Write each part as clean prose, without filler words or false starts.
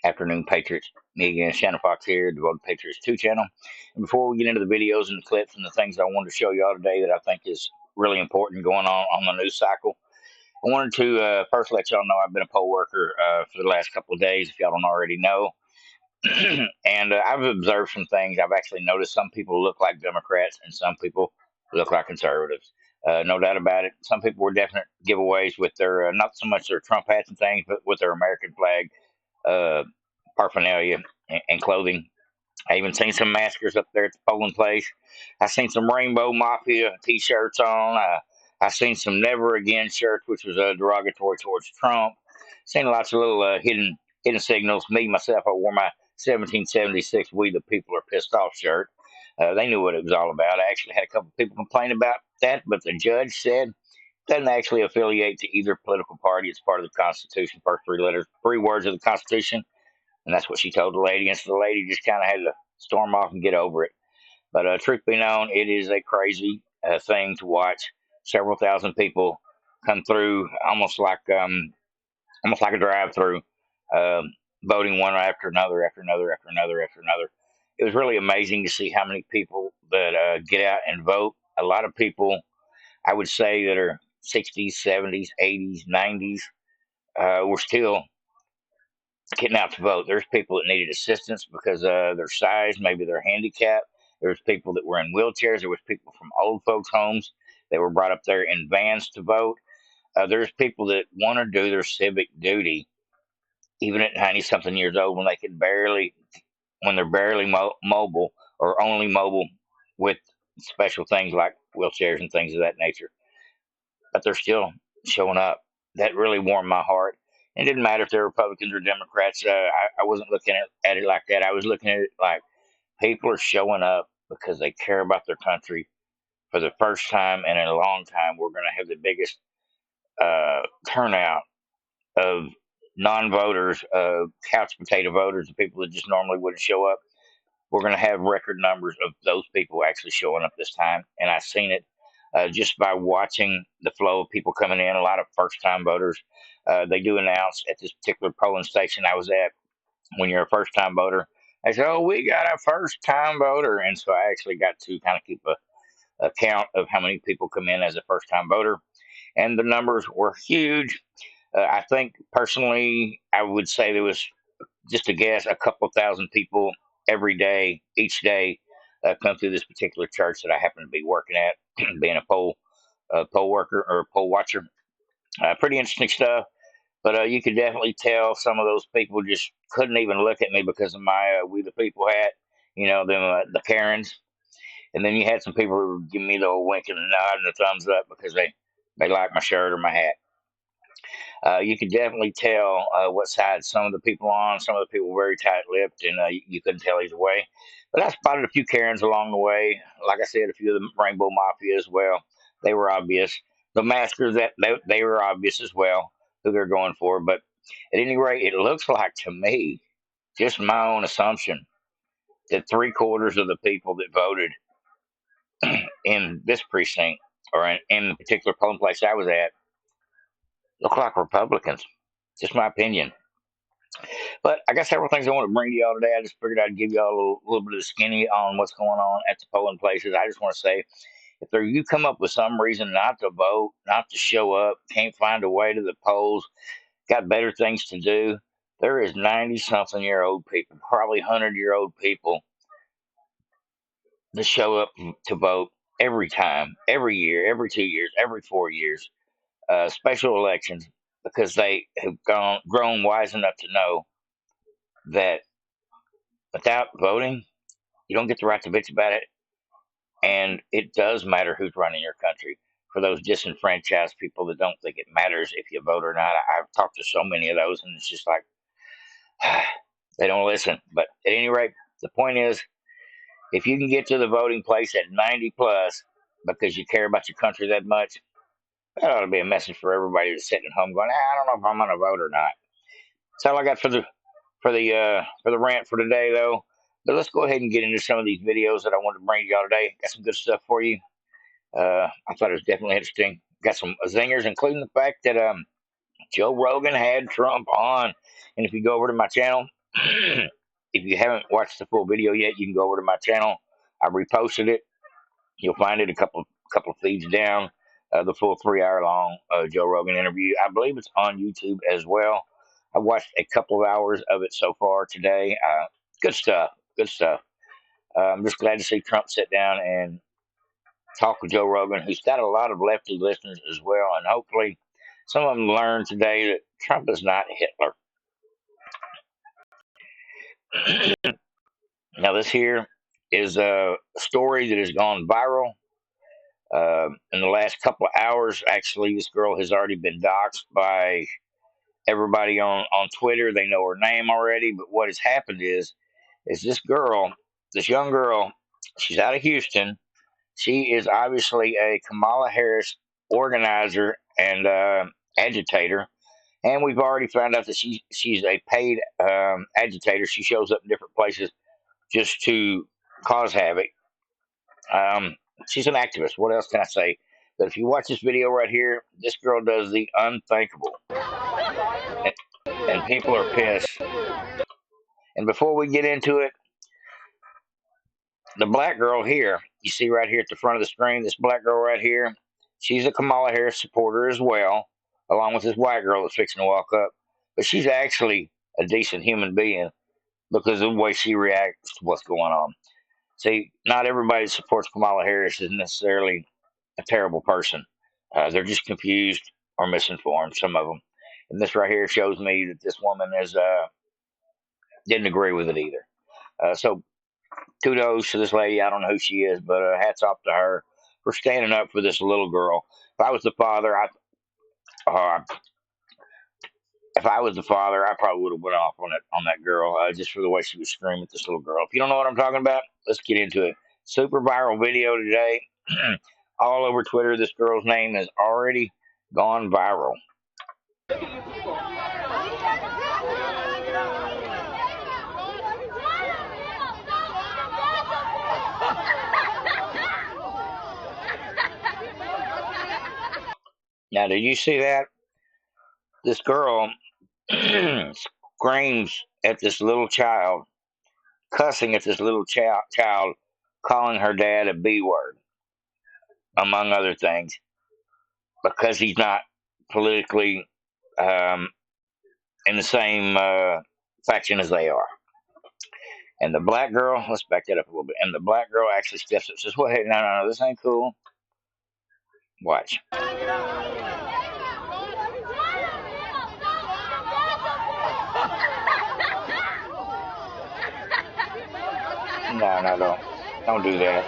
Afternoon Patriots. Me again, Shannon Fox here, Devoted Patriots 2 channel. And before we get into the videos and the clips and the things I wanted to show y'all today that I think is really important going on the news cycle, I wanted to first let y'all know I've been a poll worker for the last couple of days, if y'all don't already know. And I've observed some things. I've actually noticed some people look like Democrats and some people look like conservatives. No doubt about it. Some people were definite giveaways with their, not so much their Trump hats and things, but with their American flag uh, paraphernalia and clothing. I even seen some maskers up there at the polling place. I seen some Rainbow Mafia T-shirts on. I seen some Never Again shirts, which was derogatory towards Trump. Seen lots of little hidden signals. Me myself, I wore my 1776 "We the People Are Pissed Off" shirt. They knew what it was all about. I actually had a couple of people complain about that, but the judge said doesn't actually affiliate to either political party. It's part of the Constitution. First three words of the Constitution, and that's what she told the lady. And so the lady just kind of had to storm off and get over it. But truth be known, it is a crazy thing to watch several thousand people come through, almost like a drive-through, voting one after another, after another, after another, after another. It was really amazing to see how many people that get out and vote. A lot of people, I would say, that are 60s, 70s, 80s, 90s, were still getting out to vote. There's people that needed assistance because of their size, maybe they're handicapped. There's people that were in wheelchairs. There was people from old folks' homes that were brought up there in vans to vote. There's people that want to do their civic duty, even at 90 something years old, when they can barely, when they're barely mobile or only mobile with special things like wheelchairs and things of that nature. But they're still showing up. That really warmed my heart. It didn't matter if they're Republicans or Democrats. I wasn't looking at it like that. I was looking at it like people are showing up because they care about their country. For the first time and in a long time, we're going to have the biggest turnout of non-voters, couch potato voters, the people that just normally wouldn't show up. We're going to have record numbers of those people actually showing up this time, and I've seen it just by watching the flow of people coming in. A lot of first-time voters. They do announce at this particular polling station I was at, when you're a first-time voter, they say, "Oh, we got a first-time voter," and so I actually got to kind of keep a count of how many people come in as a first-time voter, and the numbers were huge. I think personally, I would say there was, just a guess, a couple thousand people every day, each day, come through this particular church that I happen to be working at, being a poll worker or poll watcher. Pretty interesting stuff. But you could definitely tell some of those people just couldn't even look at me because of my "We the People" hat. You know, them the Karens. And then you had some people who were giving me the old wink and a nod and a thumbs up because they like my shirt or my hat. You could definitely tell what side some of the people on. Some of the people were very tight-lipped, and you couldn't tell either way. But I spotted a few Karens along the way. Like I said, a few of the Rainbow Mafia as well. They were obvious. The maskers, that they were obvious as well, who they're going for. But at any rate, it looks like to me, just my own assumption, that three-quarters of the people that voted in this precinct or in the particular polling place I was at look like Republicans. Just my opinion. But I got several things I want to bring to y'all today. I just figured I'd give y'all a little bit of skinny on what's going on at the polling places. I just want to say, if you come up with some reason not to vote, not to show up, can't find a way to the polls, got better things to do, there is 90-something-year-old people, probably 100-year-old people that show up to vote every time, every year, every 2 years, every 4 years, special elections, because they have grown wise enough to know that without voting, you don't get the right to bitch about it. And it does matter who's running your country. For those disenfranchised people that don't think it matters if you vote or not, I've talked to so many of those, and it's just like, they don't listen. But at any rate, the point is, if you can get to the voting place at 90 plus because you care about your country that much, that ought to be a message for everybody that's sitting at home going, I don't know if I'm going to vote or not. That's all I got for the rant for today, though. But let's go ahead and get into some of these videos that I wanted to bring to y'all today. Got some good stuff for you. I thought it was definitely interesting. Got some zingers, including the fact that Joe Rogan had Trump on. And if you go over to my channel, If you haven't watched the full video yet, you can go over to my channel. I reposted it. You'll find it a couple feeds down. The full 3 hour long Joe Rogan interview. I believe it's on YouTube as well. I watched a couple of hours of it so far today. Good stuff. Good stuff. I'm just glad to see Trump sit down and talk with Joe Rogan, who's got a lot of lefty listeners as well. And hopefully, some of them learn today that Trump is not Hitler. Now, this here is a story that has gone viral. In the last couple of hours, actually, this girl has already been doxxed by everybody on Twitter. They know her name already. But what has happened is this young girl, she's out of Houston. She is obviously a Kamala Harris organizer and agitator. And we've already found out that she's a paid agitator. She shows up in different places just to cause havoc. She's an activist. What else can I say? But if you watch this video right here, this girl does the unthinkable, and people are pissed. And before we get into it, the black girl here, you see right here at the front of the screen, this black girl right here, she's a Kamala Harris supporter as well, along with this white girl that's fixing to walk up. But she's actually a decent human being because of the way she reacts to what's going on. See, not everybody that supports Kamala Harris is necessarily a terrible person. They're just confused or misinformed, some of them. And this right here shows me that this woman didn't agree with it either. So kudos to this lady. I don't know who she is, but hats off to her for standing up for this little girl. If I was the father, uh, I probably would have went off on that girl just for the way she was screaming at this little girl. If you don't know what I'm talking about, let's get into it. Super viral video today, all over Twitter. This girl's name has already gone viral. Now, did you see that? This girl screams at this little child, cussing at this little child, calling her dad a B word, among other things, because he's not politically in the same faction as they are. And the black girl, let's back that up a little bit. And the black girl actually steps up and says, well, hey, no, this ain't cool. Watch. No, don't do that.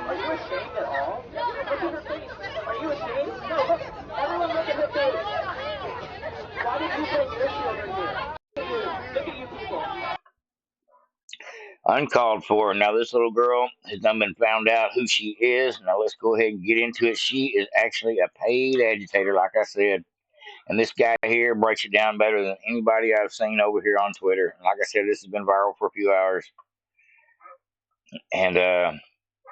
Are you ashamed at all? Look at her face. Are you ashamed? No, look. Everyone look at her face. Why did you bring your children here? Look at you people. Uncalled for. Now, this little girl has not been found out who she is. Now, let's go ahead and get into it. She is actually a paid agitator, like I said. And this guy here breaks it down better than anybody I've seen over here on Twitter. Like I said, this has been viral for a few hours. And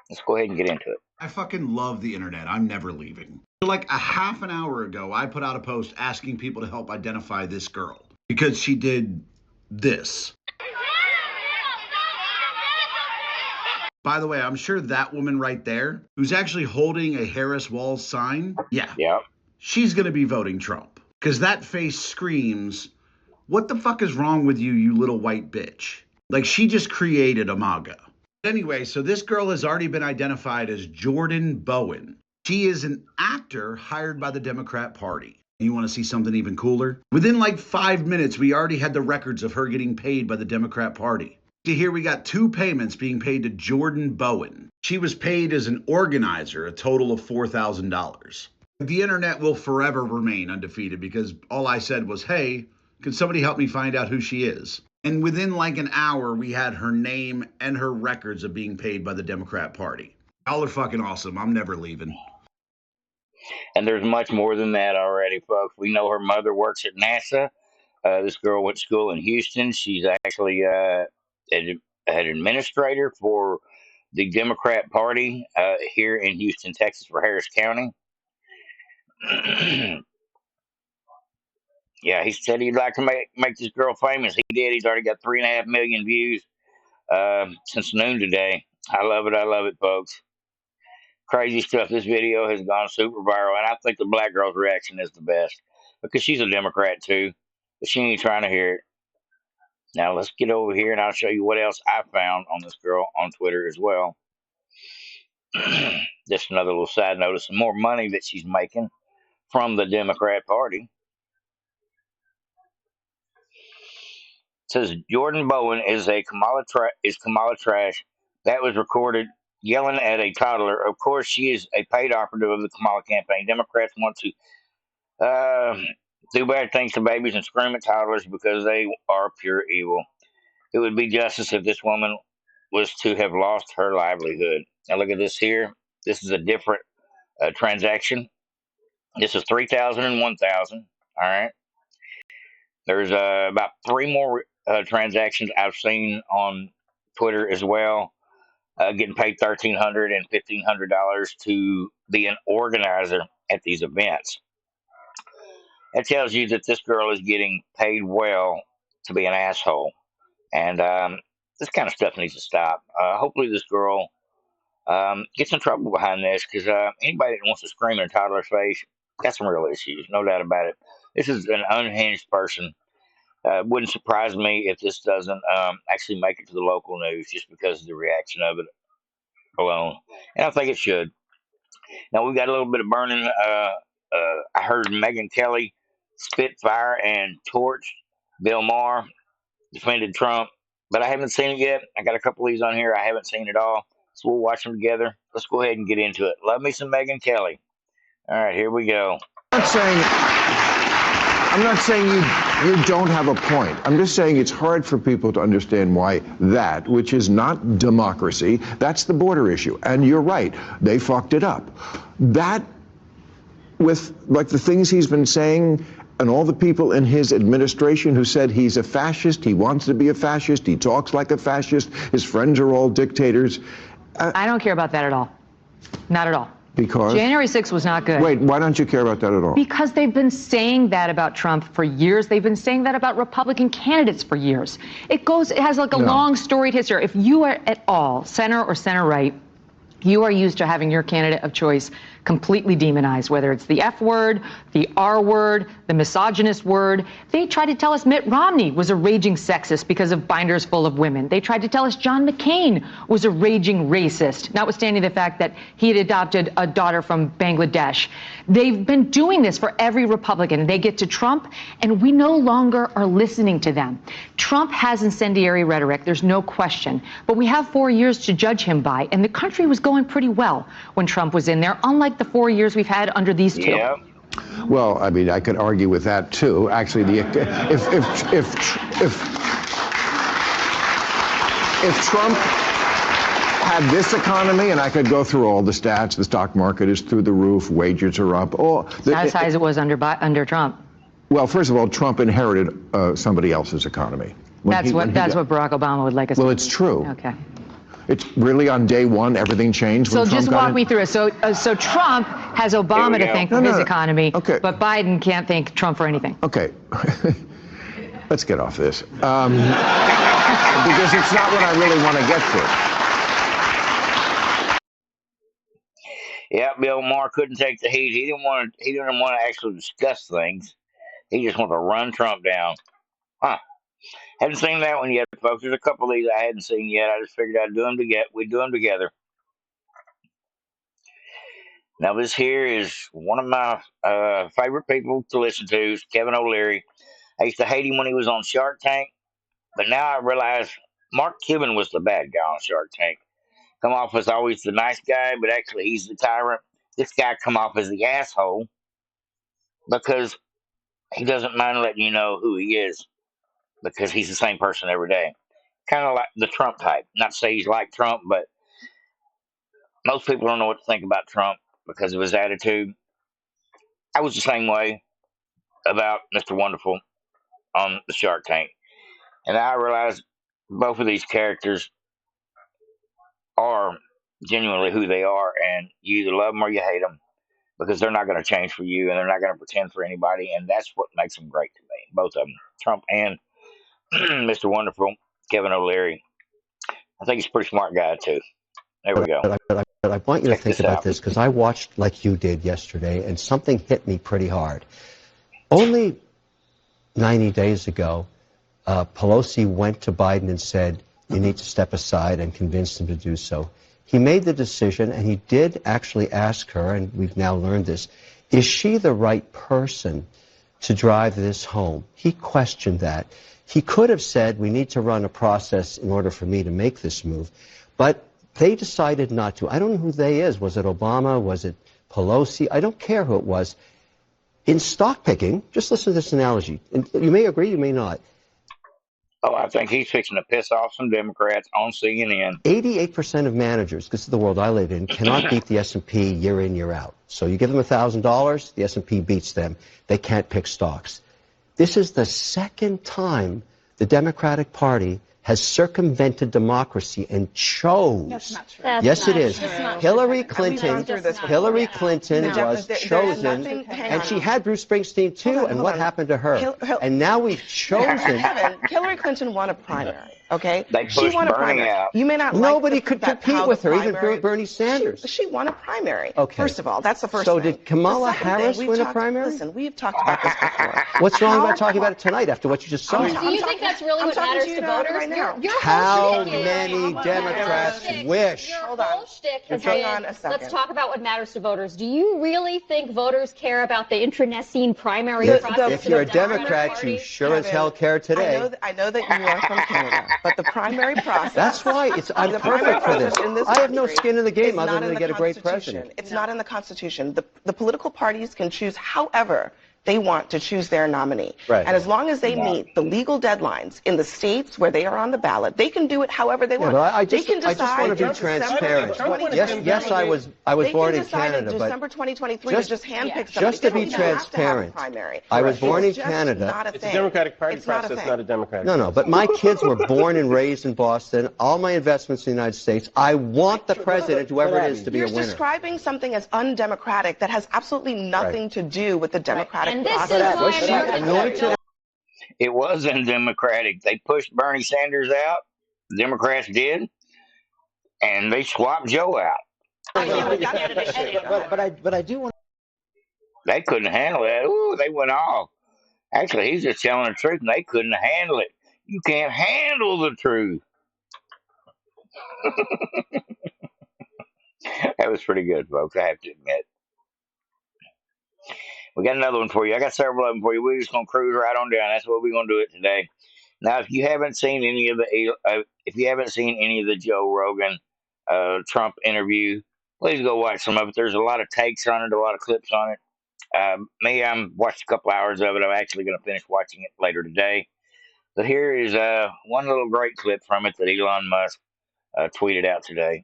let's go ahead and get into it. I fucking love the internet. I'm never leaving. Like a half an hour ago, I put out a post asking people to help identify this girl because she did this. By the way, I'm sure that woman right there, who's actually holding a Harris Walls sign, Yep. she's going to be voting Trump. Because that face screams, what the fuck is wrong with you, you little white bitch? Like, she just created a MAGA. Anyway, so this girl has already been identified as Jordan Bowen. She is an actor hired by the Democrat Party. You want to see something even cooler? Within like 5 minutes, we already had the records of her getting paid by the Democrat Party. See, here we got 2 payments being paid to Jordan Bowen. She was paid as an organizer, a total of $4,000. The internet will forever remain undefeated because all I said was, hey, could somebody help me find out who she is? And within like an hour, we had her name and her records of being paid by the Democrat Party. Y'all are fucking awesome. I'm never leaving. And there's much more than that already, folks. We know her mother works at NASA. This girl went to school in Houston. She's actually an administrator for the Democrat Party here in Houston, Texas, for Harris County. Yeah, he said he'd like to make this girl famous. He did. He's already got 3.5 million views since noon today. I love it. I love it, folks. Crazy stuff. This video has gone super viral, and I think the black girl's reaction is the best because she's a Democrat too, but she ain't trying to hear it. Now let's get over here, and I'll show you what else I found on this girl on Twitter as well. Just another little side note of some more money that she's making from the Democrat Party. It says Jordan Bowen is Kamala trash. That was recorded yelling at a toddler. Of course, she is a paid operative of the Kamala campaign. Democrats want to do bad things to babies and scream at toddlers because they are pure evil. It would be justice if this woman was to have lost her livelihood. Now look at this here. This is a different transaction. This is 3,000 and 1,000. All right. There's about three more transactions I've seen on Twitter as well. Getting paid $1,300 and $1,500 to be an organizer at these events. That tells you that this girl is getting paid well to be an asshole, and this kind of stuff needs to stop. Hopefully, this girl gets in trouble behind this because anybody that wants to scream in a toddler's face got some real issues, no doubt about it. This is an unhinged person. Wouldn't surprise me if this doesn't actually make it to the local news just because of the reaction of it alone, and I think it should. Now we've got a little bit of burning. I heard Megyn Kelly spit fire and torch. Bill Maher defended Trump, but I haven't seen it yet. I got a couple of these on here. I haven't seen it all, so we'll watch them together. Let's go ahead and get into it. Love me some Megyn Kelly. All right, here we go. I'm not saying you don't have a point. I'm just saying it's hard for people to understand why that, which is not democracy, that's the border issue. And you're right, they fucked it up. That, with like the things he's been saying, and all the people in his administration who said he's a fascist, he wants to be a fascist, he talks like a fascist, his friends are all dictators. I don't care about that at all. Not at all. Because? January 6th was not good. Wait, why don't you care about that at all? Because they've been saying that about Trump for years. They've been saying that about Republican candidates for years. It has like a long storied history. If you are at all center or center right, you are used to having your candidate of choice completely demonized, whether it's the F word, the R word, the misogynist word. They tried to tell us Mitt Romney was a raging sexist because of binders full of women. They tried to tell us John McCain was a raging racist, notwithstanding the fact that he had adopted a daughter from Bangladesh. They've been doing this for every Republican. They get to Trump, and we no longer are listening to them. Trump has incendiary rhetoric, there's no question, but we have 4 years to judge him by, and the country was going pretty well when Trump was in there, unlike the 4 years we've had under these two. Yeah. Well, I mean, I could argue with that too. Actually, if Trump had this economy, and I could go through all the stats, the stock market is through the roof, wages are up. Not as high as it was under Trump. Well, first of all, Trump inherited somebody else's economy. That's what Barack Obama would like us to. Well, it's true. Okay. It's really on day one, everything changed. So just walk me through it. So Trump has Obama to thank for his economy, okay, but Biden can't thank Trump for anything. Okay. Let's get off this. Because it's not what I really want to get to. Yeah, Bill Maher couldn't take the heat. He didn't want to actually discuss things. He just wanted to run Trump down. Huh. Haven't seen that one yet, folks. There's a couple of these I hadn't seen yet. I just figured I'd do them together. We'd do them together. Now, this here is one of my favorite people to listen to, is Kevin OLeary. I used to hate him when he was on Shark Tank, but now I realize Mark Cuban was the bad guy on Shark Tank. Come off as always the nice guy, but actually he's the tyrant. This guy come off as the asshole because he doesn't mind letting you know who he is, because he's the same person every day. Kind of like the Trump type. Not to say he's like Trump, but most people don't know what to think about Trump because of his attitude. I was the same way about Mr. Wonderful on the Shark Tank. And I realized both of these characters are genuinely who they are, and you either love them or you hate them. because they're not going to change for you and they're not going to pretend for anybody. And that's what makes them great to me, both of them, Trump and Mr. Wonderful, Kevin O'Leary. I think he's a pretty smart guy, too. There we go. But I want you to Check think this about out. this because I watched like you did yesterday, and something hit me pretty hard. Only 90 days ago, Pelosi went to Biden and said, you need to step aside, and convinced him to do so. He made the decision, and he did actually ask her, and we've now learned this, is she the right person to drive this home? He questioned that. He could have said, we need to run a process in order for me to make this move. But they decided not to. I don't know who they is. Was it Obama? Was it Pelosi? I don't care who it was. In stock picking, just listen to this analogy. And you may agree, you may not. Oh, I think he's fixing to piss off some Democrats on CNN. 88% of managers, this is the world I live in, cannot beat the S&P year in, year out. So you give them $1,000, the S&P beats them. They can't pick stocks. This is the second time the Democratic Party has circumvented democracy and chose. That's not true. Yes, it is. Hillary We've gone Clinton through this before. was chosen, and she had Bruce Springsteen too. And what happened to her? And now we've chosen. Kevin, Hillary Clinton won a primary. Okay, They she pushed won a Bernie primary. out. You may not like Nobody the- could that- compete how with the her, even primary- Bernie Sanders. She won a primary. Okay. First of all, that's the first So thing. did Kamala The second thing, Harris we've win a talked- primary? Listen, we've talked about this before. What's wrong How- about talking about it tonight after what you just saw? I'm Do you think that's really I'm what talking matters to you to about it voters? right now. Your How whole shtick many is- Democrats Your wish? Hold on. whole shtick has Hang been, on a second. let's talk about what matters to voters. Do you really think voters care about the internecine primary If, process? if you're a of the Democratic Democrat, Party? you sure as hell care today. I know that you are from Canada, but the primary process. That's why I'm the primary perfect for this. process in this I have no country skin in the game is other not than in to the get a great Constitution. president. It's not in the Constitution. The political parties can choose however they want to choose their nominee. Right. And as long as they meet the legal deadlines in the states where they are on the ballot, they can do it however they want. But I they just, can I just want to be decide transparent. Yes, I was born in Canada, in but December 2023 just- to just handpick somebody. just to They be don't even have to have a transparent, primary. I was born in It's just Canada. not a It's thing. a Democratic Party It's not a process, thing. not a Democratic. No, but my kids were born and raised in Boston. All my investments in the United States. I want the president, whoever it is, to be a You're winner. describing something as undemocratic that has absolutely nothing to do with the democratic And this process. is why Was she Americans anointed? It was undemocratic. They pushed Bernie Sanders out. The Democrats did. And they swapped Joe out. But I do want. They couldn't handle that. Ooh, they went off. Actually, he's just telling the truth, and they couldn't handle it. You can't handle the truth. That was pretty good, folks, I have to admit. We got another one for you. I got several of them for you. We're just gonna cruise right on down. That's what we're gonna do it today. Now, if you haven't seen any of the Joe Rogan Trump interview, please go watch some of it. There's a lot of takes on it, a lot of clips on it. I'm watched a couple hours of it. I'm actually going to finish watching it later today. But here is one little great clip from it that Elon Musk tweeted out today.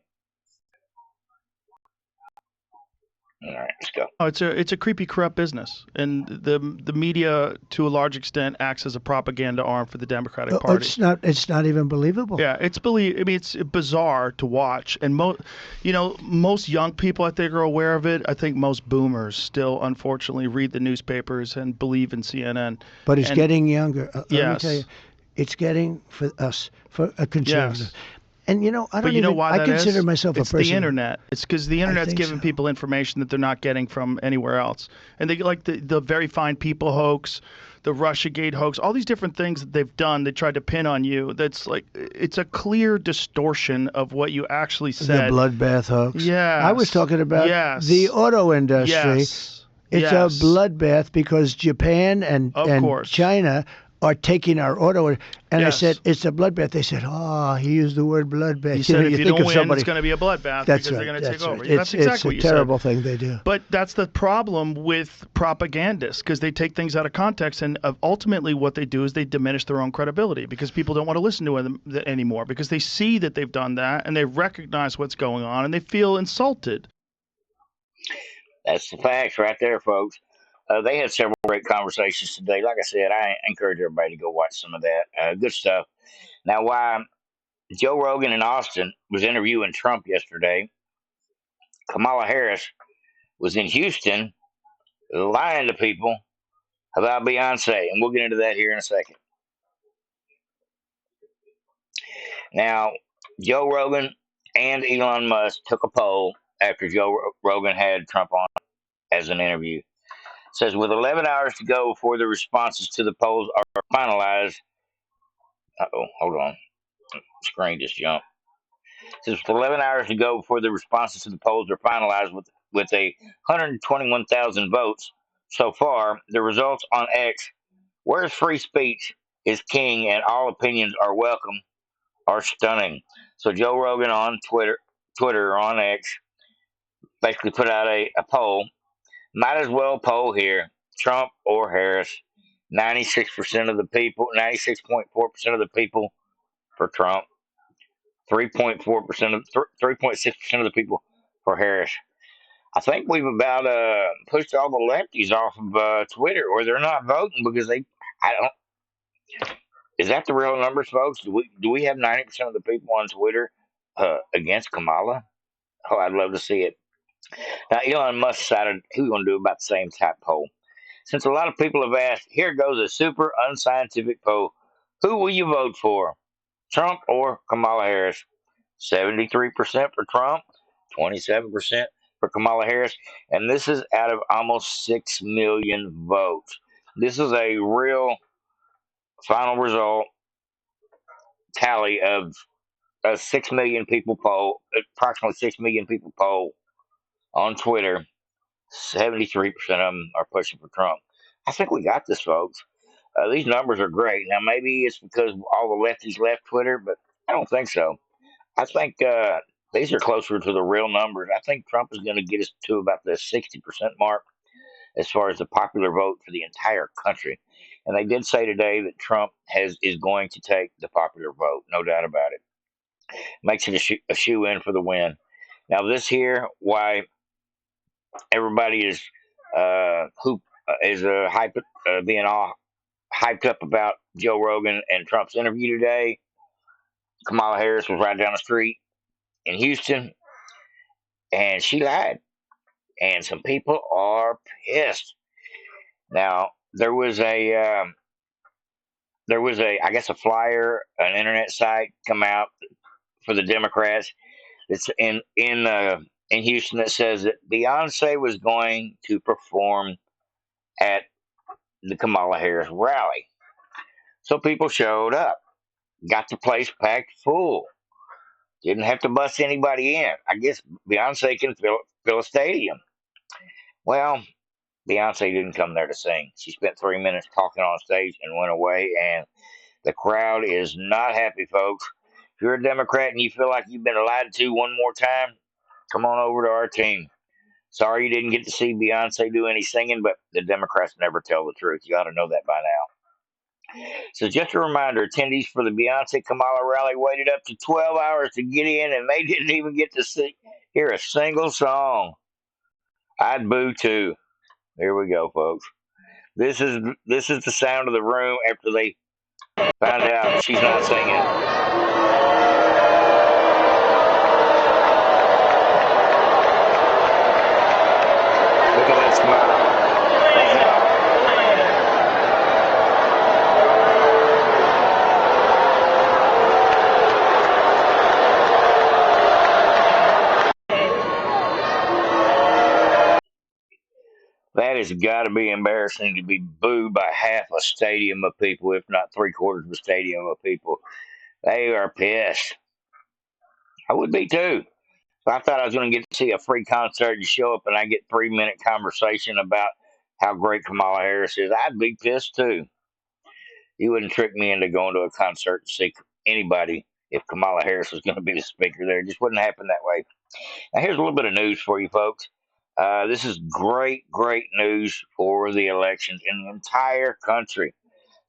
All right, let's go. Oh, it's a creepy, corrupt business, and the media, to a large extent, acts as a propaganda arm for the Democratic Party. It's not even believable. Yeah, it's bizarre to watch, and most young people, I think, are aware of it. I think most boomers still, unfortunately, read the newspapers and believe in CNN. But it's getting younger. Let me Yes. tell you, it's getting for us, for a conservative. Yes. And I consider myself a person. It's the internet. It's because the internet's think giving so. people information that they're not getting from anywhere else. And they like the Very Fine People hoax, the Russiagate hoax, all these different things that they've done. They tried to pin on you. That's like it's a clear distortion of what you actually said. The bloodbath hoax. Yes. I was talking about Yes. the auto industry. Yes. It's Yes. a bloodbath because Japan and course. China are taking our auto. And I Yes. said, it's a bloodbath. They said, he used the word bloodbath. He said if you think don't of win, somebody, it's going to be a bloodbath that's because right, they're going to that's take over. right. That's exactly it's what a you terrible said. thing they do. But that's the problem with propagandists because they take things out of context, and ultimately what they do is they diminish their own credibility because people don't want to listen to them anymore because they see that they've done that and they recognize what's going on and they feel insulted. That's the facts right there, folks. They had several great conversations today. Like I said, I encourage everybody to go watch some of that. Good stuff. Now, while Joe Rogan in Austin was interviewing Trump yesterday, Kamala Harris was in Houston lying to people about Beyonce, and we'll get into that here in a second. Now, Joe Rogan and Elon Musk took a poll after Joe Rogan had Trump on as an interview. It says, with 11 hours to go before the responses to the polls are finalized. Hold on. Screen just jumped. It says, with 11 hours to go before the responses to the polls are finalized with a 121,000 votes so far, the results on X, where free speech is king and all opinions are welcome, are stunning. So Joe Rogan on Twitter or on X basically put out a poll. Might as well poll here: Trump or Harris. 96% of the people, 96.4% of the people for Trump. 3.4% of 3.6% of the people for Harris. I think we've about pushed all the lefties off of Twitter, or they're not voting because they. I don't. Is that the real numbers, folks? Do we have 90% of the people on Twitter against Kamala? Oh, I'd love to see it. Now, Elon Musk decided he was going to do about the same type poll. Since a lot of people have asked, here goes a super unscientific poll. Who will you vote for, Trump or Kamala Harris? 73% for Trump, 27% for Kamala Harris, and this is out of almost 6 million votes. This is a real final result tally of a 6 million people poll, approximately 6 million people poll on Twitter. 73% of them are pushing for Trump. I think we got this, folks. These numbers are great. Now, maybe it's because all the lefties left Twitter, but I don't think so. I think these are closer to the real numbers. I think Trump is going to get us to about the 60% mark as far as the popular vote for the entire country. And they did say today that Trump is going to take the popular vote, no doubt about it. Makes it a shoe in for the win. Now, this here, why everybody is being all hyped up about Joe Rogan and Trump's interview today. Kamala Harris was right down the street in Houston, and she lied. And some people are pissed. Now there was a I guess a flyer, an internet site come out for the Democrats. It's in Houston that says that Beyonce was going to perform at the Kamala Harris rally. So people showed up, got the place packed full. Didn't have to bust anybody in. I guess Beyonce can fill a stadium. Well, Beyonce didn't come there to sing. She spent 3 minutes talking on stage and went away, and the crowd is not happy, folks. If you're a Democrat and you feel like you've been lied to one more time, come on over to our team. Sorry you didn't get to see Beyonce do any singing, but the Democrats never tell the truth. You ought to know that by now. So just a reminder, attendees for the Beyonce Kamala rally waited up to 12 hours to get in, and they didn't even get to hear a single song. I'd boo too. Here we go, folks. This is the sound of the room after they found out she's not singing. Look at that smile. That has got to be embarrassing to be booed by half a stadium of people, if not 3/4 of a stadium of people. They are pissed. I would be too. If I thought I was going to get to see a free concert and show up and I get 3 minute conversation about how great Kamala Harris is, I'd be pissed too. You wouldn't trick me into going to a concert to see anybody if Kamala Harris was going to be the speaker there. It just wouldn't happen that way. Now, here's a little bit of news for you folks. This is great news for the elections in the entire country.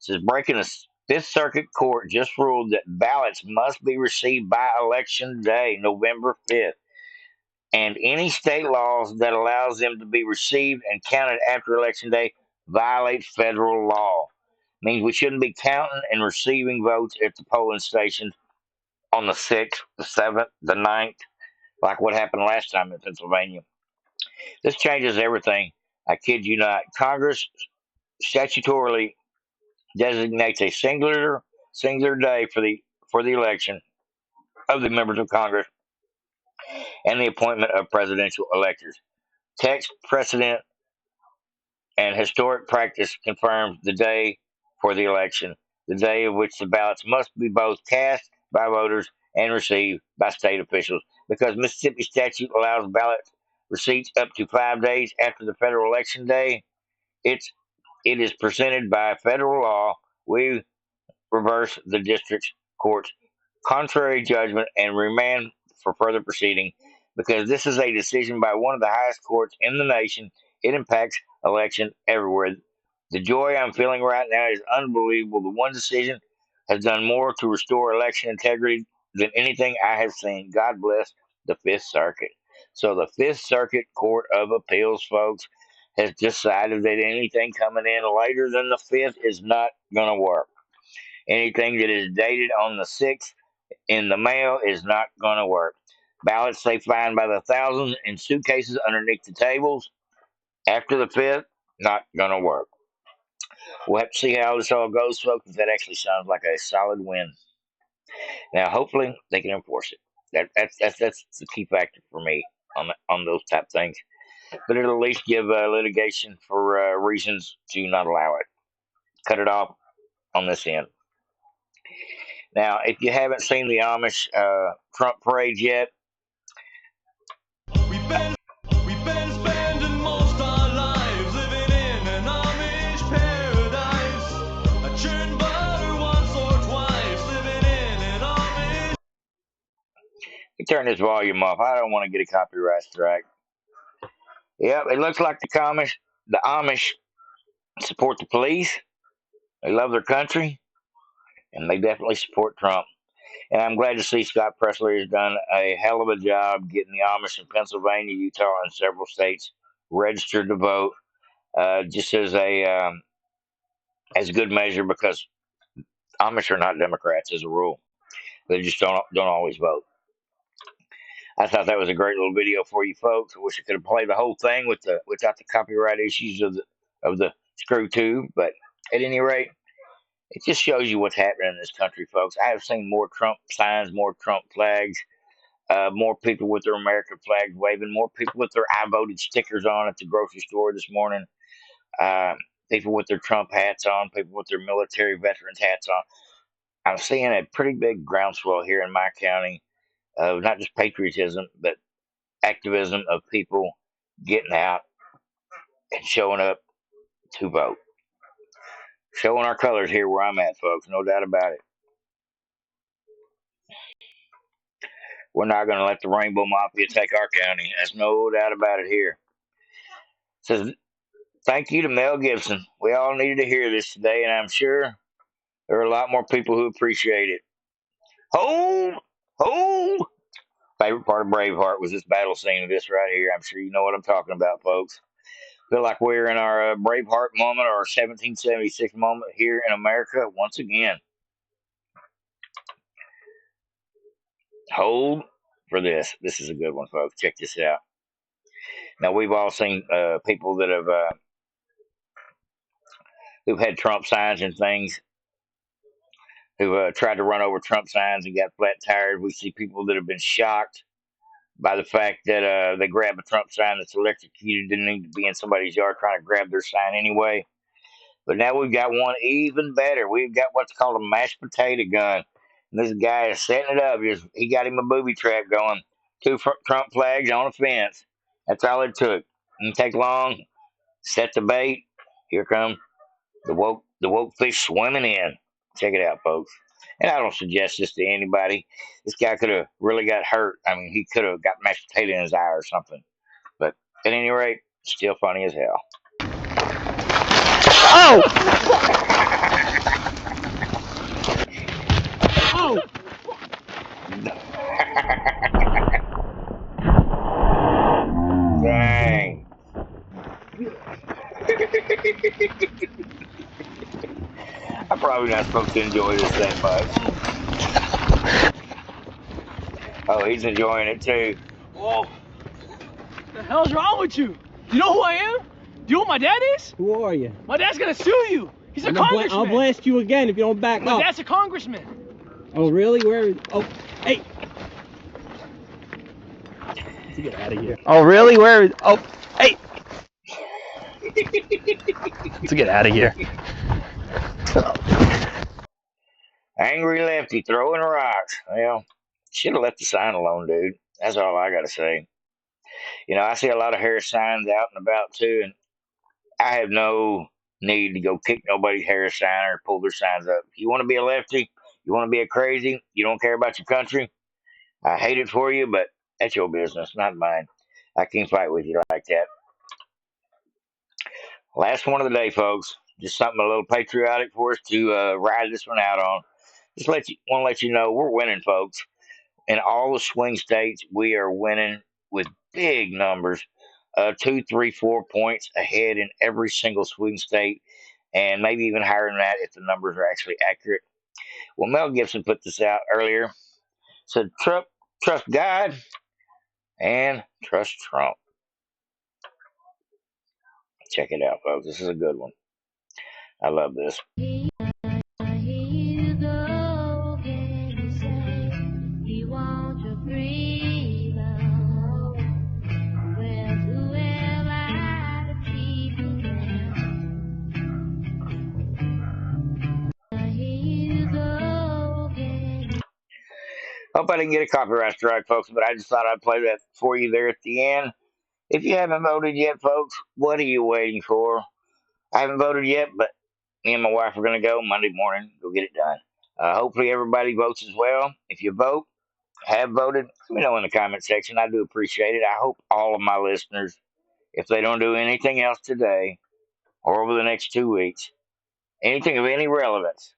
This is breaking the Fifth Circuit Court just ruled that ballots must be received by Election Day, November 5th. And any state laws that allows them to be received and counted after Election Day violate federal law. Means we shouldn't be counting and receiving votes at the polling stations on the 6th, the 7th, the 9th, like what happened last time in Pennsylvania. This changes everything. I kid you not. Congress statutorily designates a singular day for the election of the members of Congress and the appointment of presidential electors. Text, precedent, and historic practice confirms the day for the election, the day of which the ballots must be both cast by voters and received by state officials. Because Mississippi statute allows ballot receipts up to 5 days after the federal election day, it is presented by federal law. We reverse the district court's contrary judgment and remand for further proceeding because this is a decision by one of the highest courts in the nation. It impacts election everywhere. The joy I'm feeling right now is unbelievable. The one decision has done more to restore election integrity than anything I have seen. God bless the Fifth Circuit. So the Fifth Circuit Court of Appeals, folks, has decided that anything coming in later than the fifth is not going to work. Anything that is dated on the 6th in the mail is not going to work. Ballots they find by the thousands in suitcases underneath the tables after the 5th, not going to work. We'll have to see how this all goes, folks. That actually sounds like a solid win. Now, hopefully, they can enforce it. That's the key factor for me on those type things. But it'll at least give litigation for reasons to not allow it. Cut it off on this end. Now, if you haven't seen the Amish Trump parade yet, we've been spending most our lives living in an Amish paradise. I churned butter once or twice, living in an Amish. You turn this volume off. I don't want to get a copyright strike. Yep, it looks like the Amish support the police. They love their country, and they definitely support Trump. And I'm glad to see Scott Presley has done a hell of a job getting the Amish in Pennsylvania, Utah, and several states registered to vote, just as a good measure, because Amish are not Democrats as a rule. They just don't always vote. I thought that was a great little video for you folks. I wish I could have played the whole thing without the copyright issues of the screw tube, but at any rate, it just shows you what's happening in this country, folks. I have seen more Trump signs, more Trump flags, more people with their American flags waving, more people with their I voted stickers on at the grocery store this morning, people with their Trump hats on, people with their military veterans hats on. I'm seeing a pretty big groundswell here in my county of not just patriotism, but activism of people getting out and showing up to vote. Showing our colors here where I'm at, folks. No doubt about it. We're not going to let the Rainbow Mafia take our county. There's no doubt about it here. Says, thank you to Mel Gibson. We all needed to hear this today, and I'm sure there are a lot more people who appreciate it. Hold! Hold! Favorite part of Braveheart was this battle scene of this right here. I'm sure you know what I'm talking about, folks. Feel like we're in our Braveheart moment, or 1776 moment here in America once again. Hold for this. This is a good one, folks. Check this out. Now, we've all seen people that have who've had Trump signs and things, who tried to run over Trump signs and got flat tires. We see people that have been shocked by the fact that they grab a Trump sign that's electrocuted, didn't need to be in somebody's yard trying to grab their sign anyway. But now we've got one even better. We've got what's called a mashed potato gun. And this guy is setting it up. He got him a booby trap going. 2 Trump flags on a fence. That's all it took. Didn't take long. Set the bait. Here come the woke fish swimming in. Check it out, folks. And I don't suggest this to anybody. This guy could have really got hurt. I mean, he could have got mashed potato in his eye or something. But at any rate, still funny as hell. Oh! Oh! Dang. I'm probably not supposed to enjoy this that much. Oh, he's enjoying it too. Oh. The hell's wrong with you? Do you know who I am? Do you know who my dad is? Who are you? My dad's gonna sue you. He's a I'll congressman. blast you again if you don't back My up. dad's a congressman. Oh, really? Where? Oh, hey. Let's get out of here. Oh, really? Where? Oh, hey. Let's get out of here. Angry lefty throwing rocks. Well, should have left the sign alone, dude. That's all I got to say. You know, I see a lot of Harris signs out and about too, and I have no need to go kick nobody's Harris sign or pull their signs up. If you want to be a lefty, you want to be a crazy, you don't care about your country, I hate it for you, but that's your business, not mine. I can't fight with you like that. Last one of the day, folks. Just something a little patriotic for us to ride this one out on. Just want to let you know we're winning, folks. In all the swing states, we are winning with big numbers, 2, 3, 4 points ahead in every single swing state, and maybe even higher than that if the numbers are actually accurate. Well, Mel Gibson put this out earlier. Said, trust God and trust Trump. Check it out, folks. This is a good one. I love this. Hope I didn't get a copyright strike, folks, but I just thought I'd play that for you there at the end. If you haven't voted yet, folks, what are you waiting for? I haven't voted yet, but me and my wife are going to go Monday morning, go get it done. Hopefully everybody votes as well. If you have voted, let me know in the comment section. I do appreciate it. I hope all of my listeners, if they don't do anything else today or over the next 2 weeks, anything of any relevance,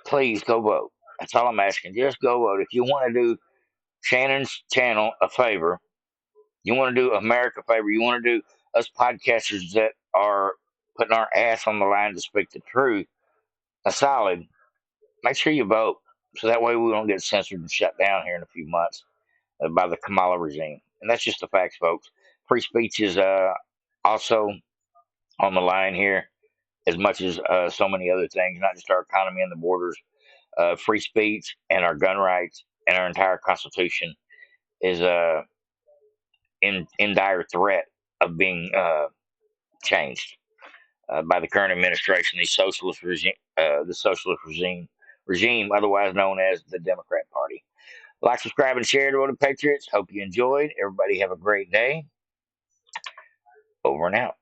please go vote. That's all I'm asking. Just go vote. If you want to do Shannon's channel a favor, you want to do America a favor, you want to do us podcasters that are putting our ass on the line to speak the truth, a solid, make sure you vote. So that way we don't get censored and shut down here in a few months by the Kamala regime. And that's just the facts, folks. Free speech is also on the line here as much as so many other things, not just our economy and the borders. Free speech and our gun rights and our entire Constitution is in dire threat of being changed by the current administration, the socialist regime, otherwise known as the Democrat Party. Like, subscribe, and share to Road to Patriots. Hope you enjoyed. Everybody have a great day. Over and out.